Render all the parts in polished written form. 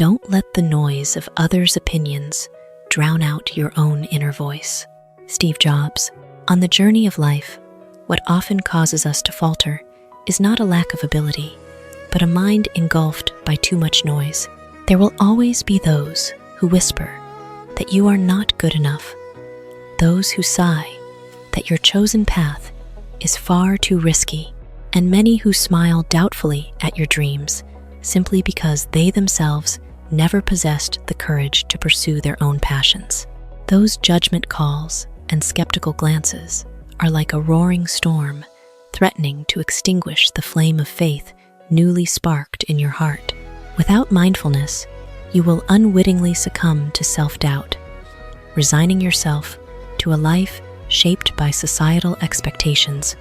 Don't let the noise of others' opinions drown out your own inner voice. Steve Jobs. On the journey of life, what often causes us to falter is not a lack of ability, but a mind engulfed by too much noise. There will always be those who whisper that you are not good enough, those who sigh that your chosen path is far too risky, and many who smile doubtfully at your dreams simply because they themselves never possessed the courage to pursue their own passions. Those judgment calls and skeptical glances are like a roaring storm, threatening to extinguish the flame of faith newly sparked in your heart. Without mindfulness, you will unwittingly succumb to self-doubt, resigning yourself to a life shaped by societal expectations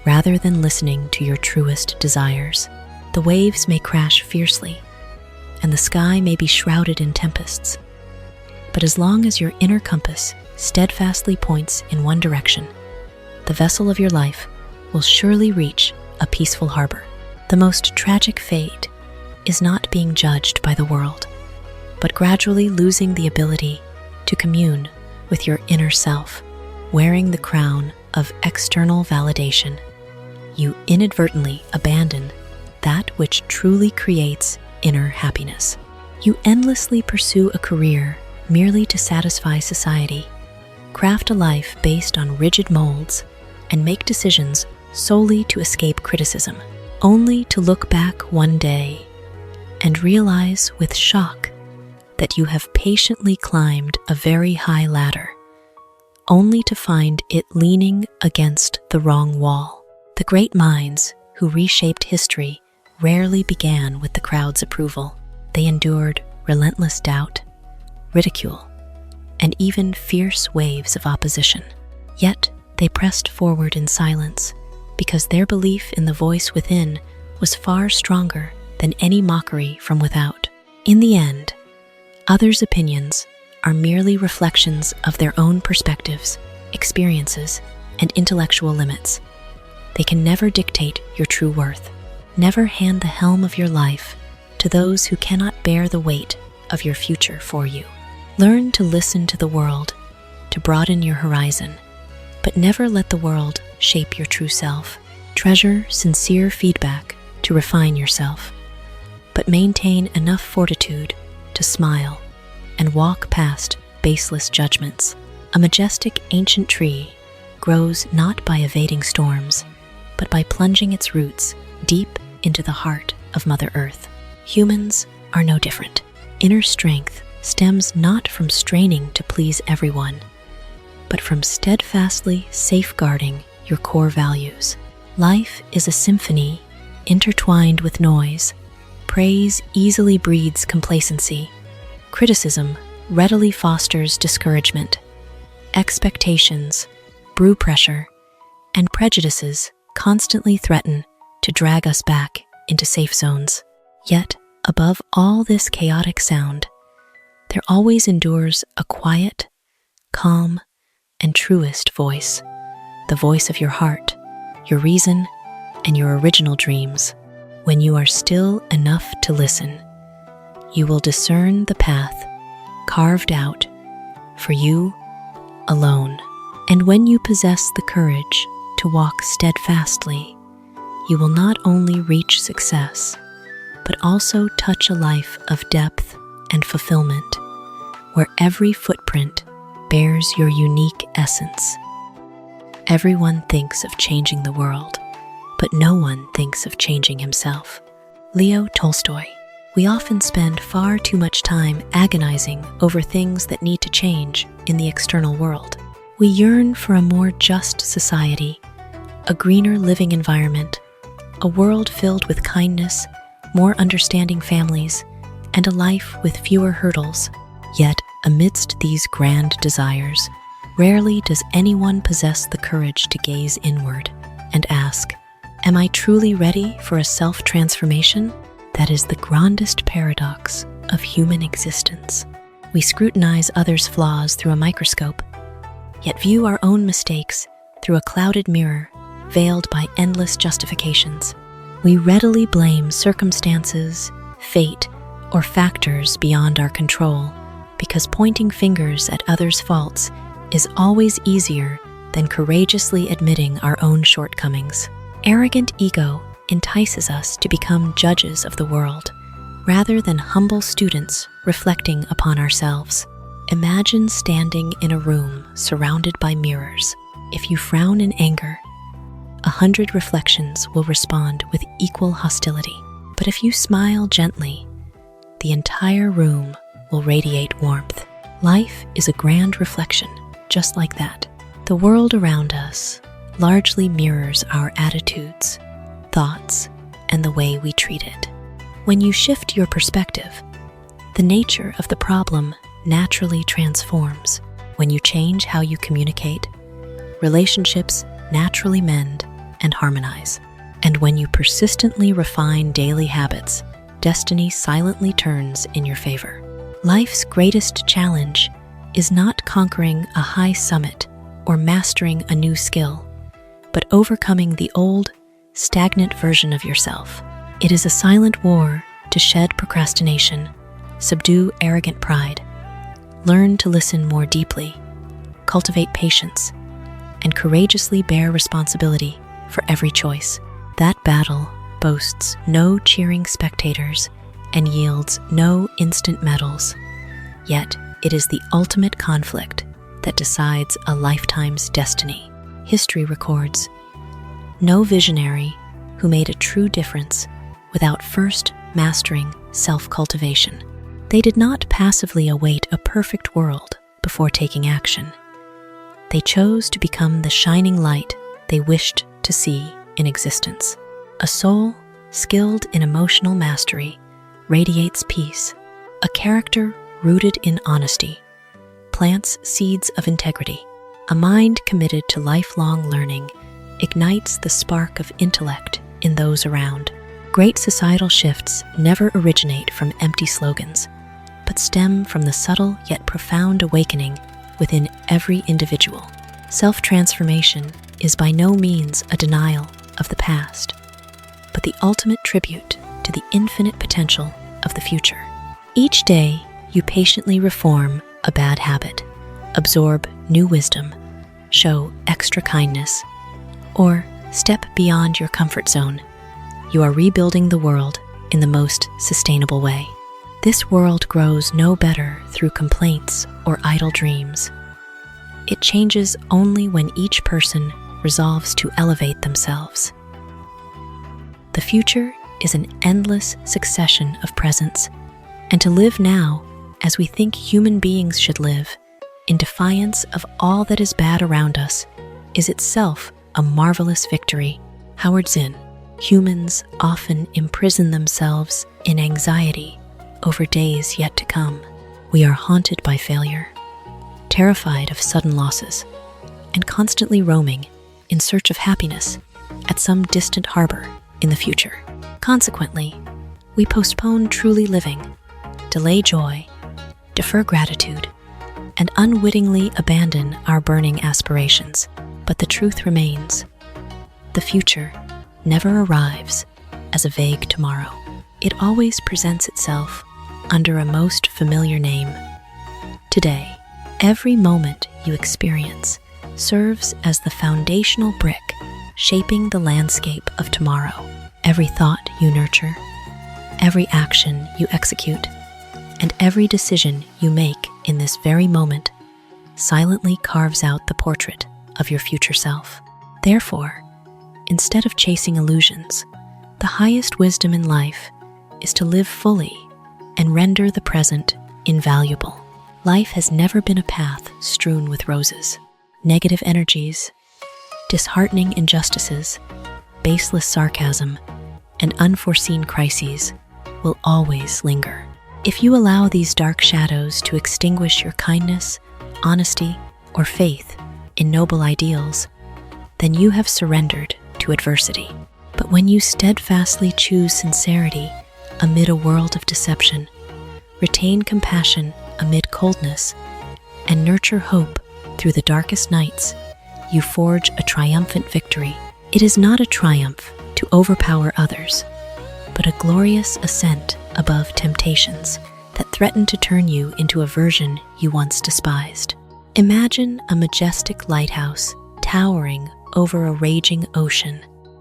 rather than listening to your truest desires. The waves may crash fiercely, and the sky may be shrouded in tempests, but as long as your inner compass steadfastly points in one direction, the vessel of your life will surely reach a peaceful harbor. The most tragic fate is not being judged by the world, but gradually losing the ability to commune with your inner self. Wearing the crown of external validation, you inadvertently abandon that which truly creates inner happiness. You endlessly pursue a career merely to satisfy society, craft a life based on rigid molds, and make decisions solely to escape criticism, only to look back one day and realize with shock that you have patiently climbed a very high ladder, only to find it leaning against the wrong wall. The great minds who reshaped history rarely began with the crowd's approval. They endured relentless doubt, ridicule, and even fierce waves of opposition. Yet they pressed forward in silence because their belief in the voice within was far stronger than any mockery from without. In the end, others' opinions are merely reflections of their own perspectives, experiences, and intellectual limits. They can never dictate your true worth. Never hand the helm of your life to those who cannot bear the weight of your future for you. Learn to listen to the world, to broaden your horizon, but never let the world shape your true self. Treasure sincere feedback to refine yourself, but maintain enough fortitude to smile and walk past baseless judgments. A majestic ancient tree grows not by evading storms, but by plunging its roots deep into the heart of Mother Earth. Humans are no different. Inner strength stems not from straining to please everyone, but from steadfastly safeguarding your core values. Life is a symphony intertwined with noise. Praise easily breeds complacency. Criticism readily fosters discouragement. Expectations brew pressure, and prejudices constantly threaten to drag us back into safe zones. Yet, above all this chaotic sound, there always endures a quiet, calm, and truest voice, the voice of your heart, your reason, and your original dreams. When you are still enough to listen, you will discern the path carved out for you alone. And when you possess the courage to walk steadfastly, you will not only reach success, but also touch a life of depth and fulfillment, where every footprint bears your unique essence. Everyone thinks of changing the world, but no one thinks of changing himself. Leo Tolstoy. We often spend far too much time agonizing over things that need to change in the external world. We yearn for a more just society, a greener living environment, a world filled with kindness, more understanding families, and a life with fewer hurdles. Yet, amidst these grand desires, rarely does anyone possess the courage to gaze inward and ask, "Am I truly ready for a self-transformation?" That is the grandest paradox of human existence. We scrutinize others' flaws through a microscope, yet view our own mistakes through a clouded mirror veiled by endless justifications. We readily blame circumstances, fate, or factors beyond our control, because pointing fingers at others' faults is always easier than courageously admitting our own shortcomings. Arrogant ego entices us to become judges of the world, rather than humble students reflecting upon ourselves. Imagine standing in a room surrounded by mirrors. If you frown in anger, 100 reflections will respond with equal hostility. But if you smile gently, the entire room will radiate warmth. Life is a grand reflection, just like that. The world around us largely mirrors our attitudes, thoughts, and the way we treat it. When you shift your perspective, the nature of the problem naturally transforms. When you change how you communicate, relationships naturally mend and harmonize. And when you persistently refine daily habits, destiny silently turns in your favor. Life's greatest challenge is not conquering a high summit or mastering a new skill, but overcoming the old, stagnant version of yourself. It is a silent war to shed procrastination, subdue arrogant pride, learn to listen more deeply, cultivate patience, and courageously bear responsibility for every choice. That battle boasts no cheering spectators and yields no instant medals. Yet it is the ultimate conflict that decides a lifetime's destiny. History records no visionary who made a true difference without first mastering self-cultivation. They did not passively await a perfect world before taking action. They chose to become the shining light they wished to see in existence. A soul skilled in emotional mastery radiates peace. A character rooted in honesty plants seeds of integrity. A mind committed to lifelong learning ignites the spark of intellect in those around. Great societal shifts never originate from empty slogans, but stem from the subtle yet profound awakening within every individual. Self-transformation is by no means a denial of the past, but the ultimate tribute to the infinite potential of the future. Each day, you patiently reform a bad habit, absorb new wisdom, show extra kindness, or step beyond your comfort zone. You are rebuilding the world in the most sustainable way. This world grows no better through complaints or idle dreams. It changes only when each person resolves to elevate themselves. The future is an endless succession of presents, and to live now as we think human beings should live, in defiance of all that is bad around us, is itself a marvelous victory. Howard Zinn. Humans often imprison themselves in anxiety over days yet to come. We are haunted by failure, terrified of sudden losses, and constantly roaming in search of happiness at some distant harbor in the future. Consequently, we postpone truly living, delay joy, defer gratitude, and unwittingly abandon our burning aspirations. But the truth remains: the future never arrives as a vague tomorrow. It always presents itself under a most familiar name. Today, every moment you experience serves as the foundational brick shaping the landscape of tomorrow. Every thought you nurture, every action you execute, and every decision you make in this very moment silently carves out the portrait of your future self. Therefore, instead of chasing illusions, the highest wisdom in life is to live fully and render the present invaluable. Life has never been a path strewn with roses. Negative energies, disheartening injustices, baseless sarcasm, and unforeseen crises will always linger. If you allow these dark shadows to extinguish your kindness, honesty, or faith in noble ideals, then you have surrendered to adversity. But when you steadfastly choose sincerity amid a world of deception, retain compassion amid coldness, and nurture hope through the darkest nights, you forge a triumphant victory. It is not a triumph to overpower others, but a glorious ascent above temptations that threaten to turn you into a version you once despised. Imagine a majestic lighthouse towering over a raging ocean.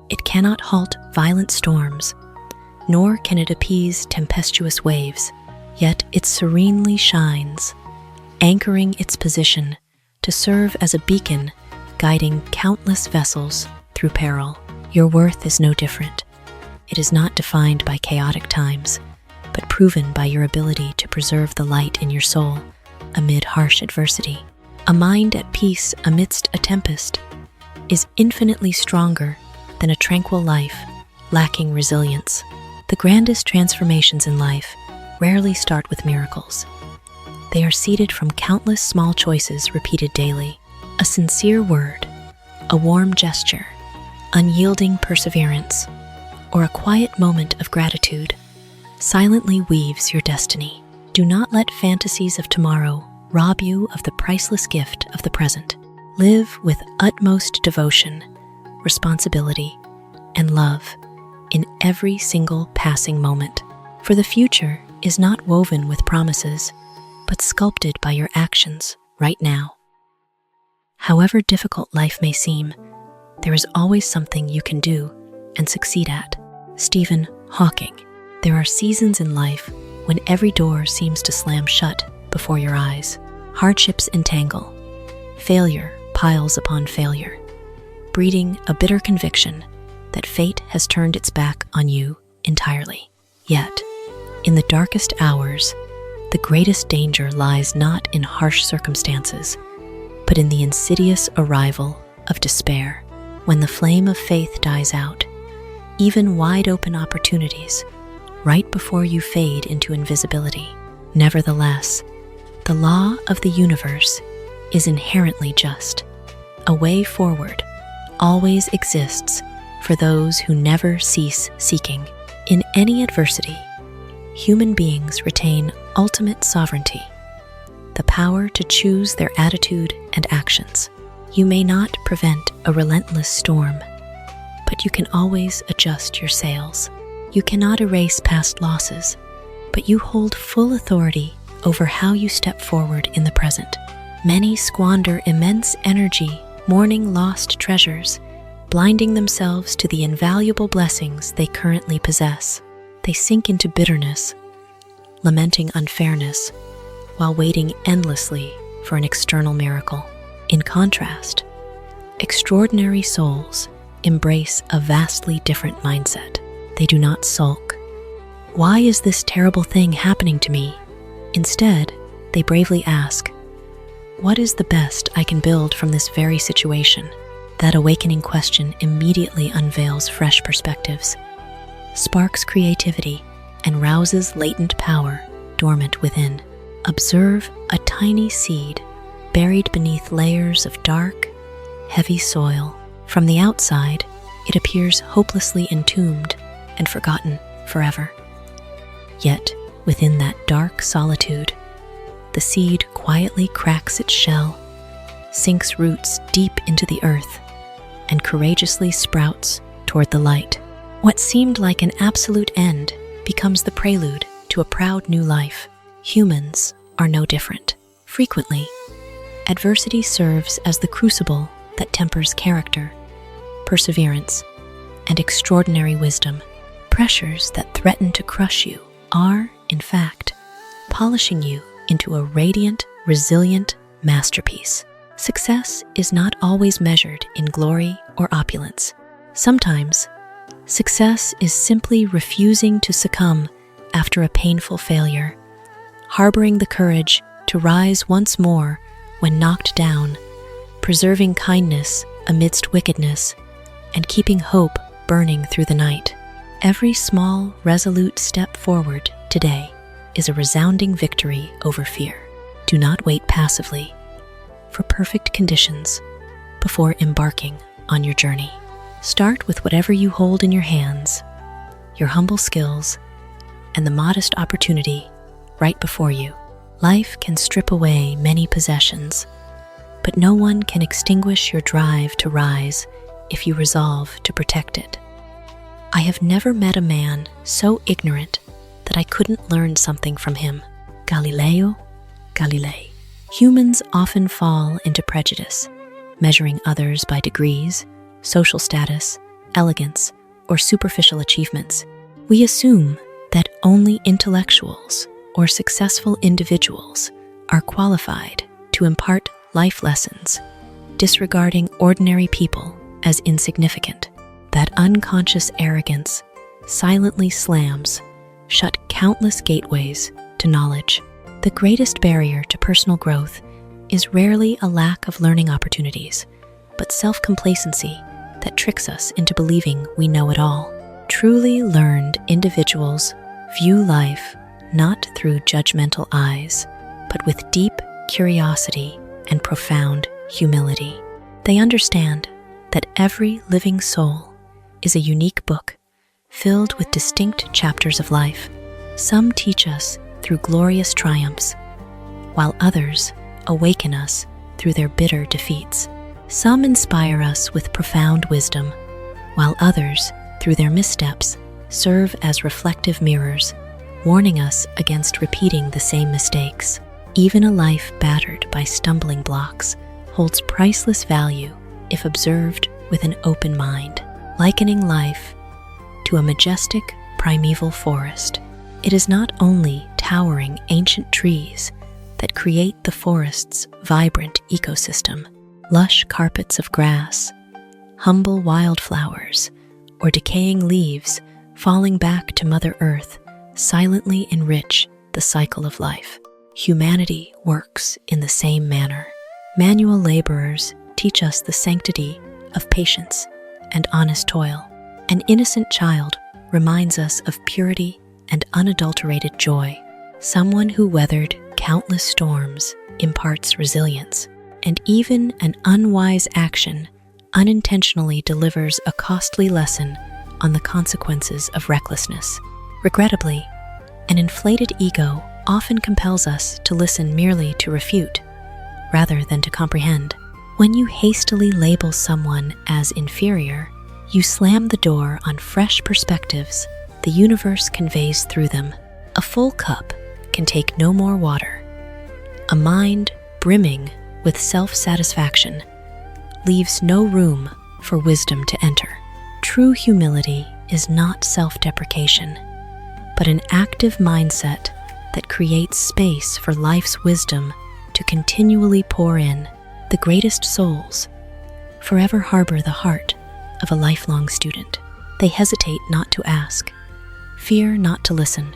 It cannot halt violent storms, nor can it appease tempestuous waves, yet it serenely shines, anchoring its position to serve as a beacon guiding countless vessels through peril. Your worth is no different. It is not defined by chaotic times, but proven by your ability to preserve the light in your soul amid harsh adversity. A mind at peace amidst a tempest is infinitely stronger than a tranquil life lacking resilience. The grandest transformations in life rarely start with miracles. They are seeded from countless small choices repeated daily. A sincere word, a warm gesture, unyielding perseverance, or a quiet moment of gratitude silently weaves your destiny. Do not let fantasies of tomorrow rob you of the priceless gift of the present. Live with utmost devotion, responsibility, and love in every single passing moment. For the future is not woven with promises, but sculpted by your actions right now. However difficult life may seem, there is always something you can do and succeed at. Stephen Hawking. There are seasons in life when every door seems to slam shut before your eyes. Hardships entangle. Failure piles upon failure, breeding a bitter conviction that fate has turned its back on you entirely. Yet, in the darkest hours, the greatest danger lies not in harsh circumstances, but in the insidious arrival of despair. When the flame of faith dies out, even wide-open opportunities, right before you fade into invisibility. Nevertheless, the law of the universe is inherently just. A way forward always exists for those who never cease seeking. In any adversity, human beings retain ultimate sovereignty, the power to choose their attitude and actions. You may not prevent a relentless storm, but you can always adjust your sails. You cannot erase past losses, but you hold full authority over how you step forward in the present. Many squander immense energy mourning lost treasures, blinding themselves to the invaluable blessings they currently possess. They sink into bitterness, lamenting unfairness, while waiting endlessly for an external miracle. In contrast, extraordinary souls embrace a vastly different mindset. They do not sulk. Why is this terrible thing happening to me? Instead, they bravely ask, what is the best I can build from this very situation? That awakening question immediately unveils fresh perspectives, sparks creativity, and rouses latent power dormant within. Observe a tiny seed buried beneath layers of dark, heavy soil. From the outside, it appears hopelessly entombed and forgotten forever. Yet, within that dark solitude, the seed quietly cracks its shell, sinks roots deep into the earth, and courageously sprouts toward the light. What seemed like an absolute end becomes the prelude to a proud new life. Humans are no different. Frequently, adversity serves as the crucible that tempers character, perseverance, and extraordinary wisdom. Pressures that threaten to crush you are, in fact, polishing you into a radiant, resilient masterpiece. Success is not always measured in glory or opulence. Sometimes, success is simply refusing to succumb after a painful failure, harboring the courage to rise once more when knocked down, preserving kindness amidst wickedness, and keeping hope burning through the night. Every small, resolute step forward today is a resounding victory over fear. Do not wait passively for perfect conditions before embarking on your journey. Start with whatever you hold in your hands, your humble skills, and the modest opportunity right before you. Life can strip away many possessions, but no one can extinguish your drive to rise if you resolve to protect it. I have never met a man so ignorant that that I couldn't learn something from him. Galileo Galilei. Humans often fall into prejudice, measuring others by degrees, social status, elegance, or superficial achievements. We assume that only intellectuals or successful individuals are qualified to impart life lessons, disregarding ordinary people as insignificant. That unconscious arrogance silently slams shut countless gateways to knowledge. The greatest barrier to personal growth is rarely a lack of learning opportunities, but self-complacency that tricks us into believing we know it all. Truly learned individuals view life not through judgmental eyes, but with deep curiosity and profound humility. They understand that every living soul is a unique book filled with distinct chapters of life. Some teach us through glorious triumphs, while others awaken us through their bitter defeats. Some inspire us with profound wisdom, while others, through their missteps, serve as reflective mirrors, warning us against repeating the same mistakes. Even a life battered by stumbling blocks holds priceless value if observed with an open mind. Likening life to a majestic primeval forest, it is not only towering ancient trees that create the forest's vibrant ecosystem. Lush carpets of grass, humble wildflowers, or decaying leaves falling back to Mother Earth silently enrich the cycle of life. Humanity works in the same manner. Manual laborers teach us the sanctity of patience and honest toil. An innocent child reminds us of purity and unadulterated joy. Someone who weathered countless storms imparts resilience, and even an unwise action unintentionally delivers a costly lesson on the consequences of recklessness. Regrettably, an inflated ego often compels us to listen merely to refute, rather than to comprehend. When you hastily label someone as inferior, you slam the door on fresh perspectives the universe conveys through them. A full cup can take no more water. A mind brimming with self-satisfaction leaves no room for wisdom to enter. True humility is not self-deprecation, but an active mindset that creates space for life's wisdom to continually pour in. The greatest souls forever harbor the heart of a lifelong student. They hesitate not to ask, fear not to listen,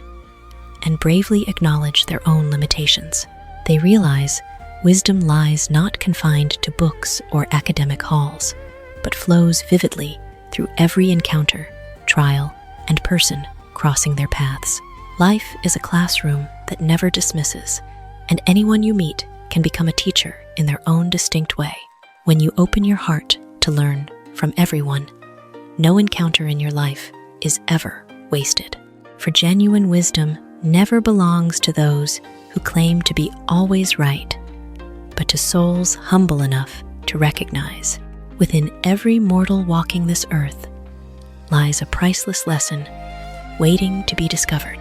and bravely acknowledge their own limitations. They realize wisdom lies not confined to books or academic halls, but flows vividly through every encounter, trial, and person crossing their paths. Life is a classroom that never dismisses, and anyone you meet can become a teacher in their own distinct way. When you open your heart to learn from everyone, no encounter in your life is ever wasted. For genuine wisdom never belongs to those who claim to be always right, but to souls humble enough to recognize within every mortal walking this earth lies a priceless lesson waiting to be discovered.